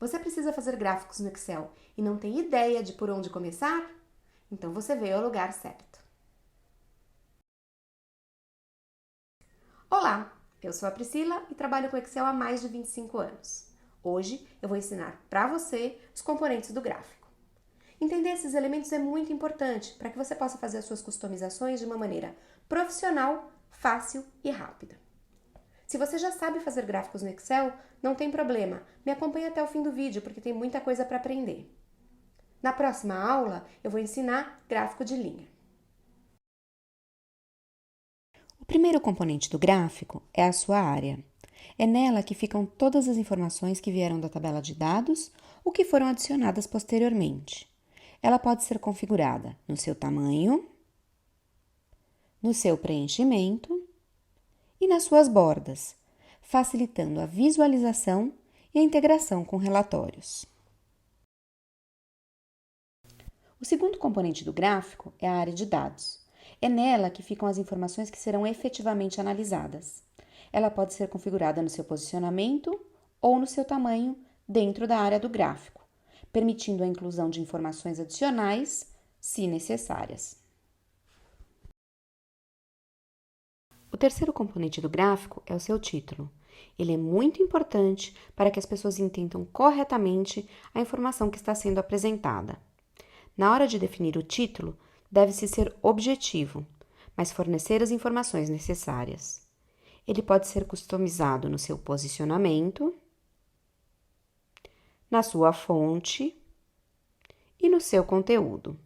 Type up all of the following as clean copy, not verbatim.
Você precisa fazer gráficos no Excel e não tem ideia de por onde começar? Então você veio ao lugar certo. Olá, eu sou a Priscila e trabalho com Excel há mais de 25 anos. Hoje eu vou ensinar para você os componentes do gráfico. Entender esses elementos é muito importante para que você possa fazer as suas customizações de uma maneira profissional, fácil e rápida. Se você já sabe fazer gráficos no Excel, não tem problema. Me acompanhe até o fim do vídeo, porque tem muita coisa para aprender. Na próxima aula, eu vou ensinar gráfico de linha. O primeiro componente do gráfico é a sua área. É nela que ficam todas as informações que vieram da tabela de dados ou que foram adicionadas posteriormente. Ela pode ser configurada no seu tamanho, no seu preenchimento e nas suas bordas, facilitando a visualização e a integração com relatórios. O segundo componente do gráfico é a área de dados. É nela que ficam as informações que serão efetivamente analisadas. Ela pode ser configurada no seu posicionamento ou no seu tamanho dentro da área do gráfico, permitindo a inclusão de informações adicionais, se necessárias. O terceiro componente do gráfico é o seu título. Ele é muito importante para que as pessoas entendam corretamente a informação que está sendo apresentada. Na hora de definir o título, deve-se ser objetivo, mas fornecer as informações necessárias. Ele pode ser customizado no seu posicionamento, na sua fonte e no seu conteúdo.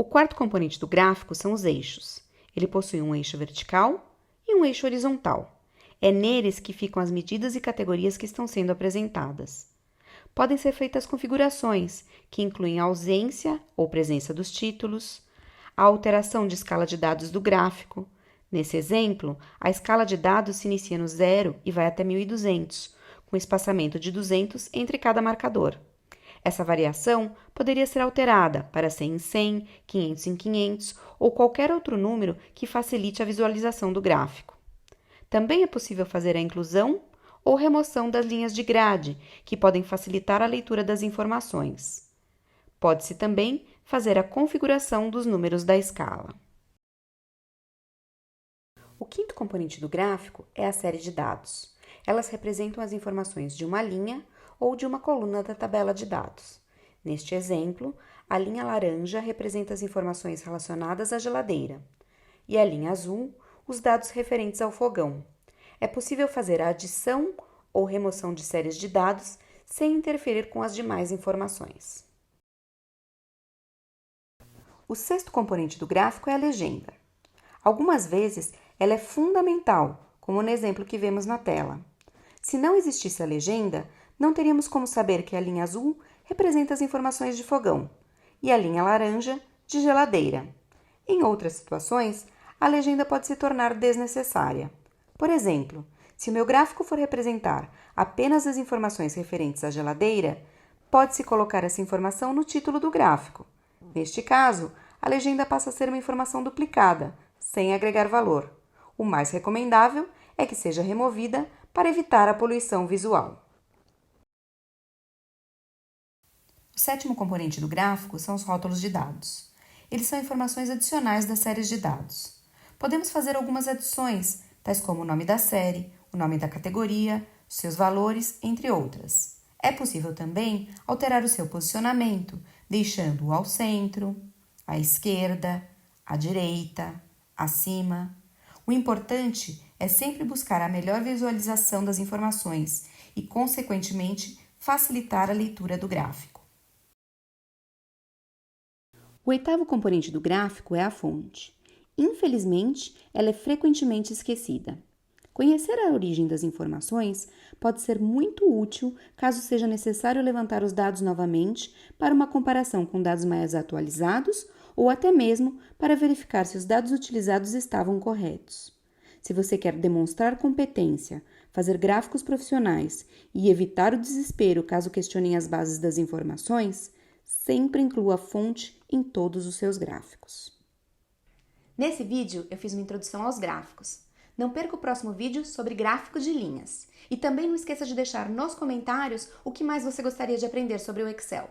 O quarto componente do gráfico são os eixos. Ele possui um eixo vertical e um eixo horizontal. É neles que ficam as medidas e categorias que estão sendo apresentadas. Podem ser feitas configurações, que incluem a ausência ou presença dos títulos, a alteração de escala de dados do gráfico. Nesse exemplo, a escala de dados se inicia no 0 e vai até 1200, com espaçamento de 200 entre cada marcador. Essa variação poderia ser alterada para 100 em 100, 500 em 500 ou qualquer outro número que facilite a visualização do gráfico. Também é possível fazer a inclusão ou remoção das linhas de grade, que podem facilitar a leitura das informações. Pode-se também fazer a configuração dos números da escala. O quinto componente do gráfico é a série de dados. Elas representam as informações de uma linha ou de uma coluna da tabela de dados. Neste exemplo, a linha laranja representa as informações relacionadas à geladeira e a linha azul, os dados referentes ao fogão. É possível fazer a adição ou remoção de séries de dados sem interferir com as demais informações. O sexto componente do gráfico é a legenda. Algumas vezes, ela é fundamental, como no exemplo que vemos na tela. Se não existisse a legenda, não teríamos como saber que a linha azul representa as informações de fogão e a linha laranja de geladeira. Em outras situações, a legenda pode se tornar desnecessária. Por exemplo, se o meu gráfico for representar apenas as informações referentes à geladeira, pode-se colocar essa informação no título do gráfico. Neste caso, a legenda passa a ser uma informação duplicada, sem agregar valor. O mais recomendável é que seja removida para evitar a poluição visual. O sétimo componente do gráfico são os rótulos de dados. Eles são informações adicionais das séries de dados. Podemos fazer algumas adições, tais como o nome da série, o nome da categoria, seus valores, entre outras. É possível também alterar o seu posicionamento, deixando-o ao centro, à esquerda, à direita, acima. O importante é sempre buscar a melhor visualização das informações e, consequentemente, facilitar a leitura do gráfico. O oitavo componente do gráfico é a fonte. Infelizmente, ela é frequentemente esquecida. Conhecer a origem das informações pode ser muito útil caso seja necessário levantar os dados novamente para uma comparação com dados mais atualizados ou até mesmo para verificar se os dados utilizados estavam corretos. Se você quer demonstrar competência, fazer gráficos profissionais e evitar o desespero caso questionem as bases das informações, sempre inclua a fonte em todos os seus gráficos. Nesse vídeo, eu fiz uma introdução aos gráficos. Não perca o próximo vídeo sobre gráficos de linhas. E também não esqueça de deixar nos comentários o que mais você gostaria de aprender sobre o Excel.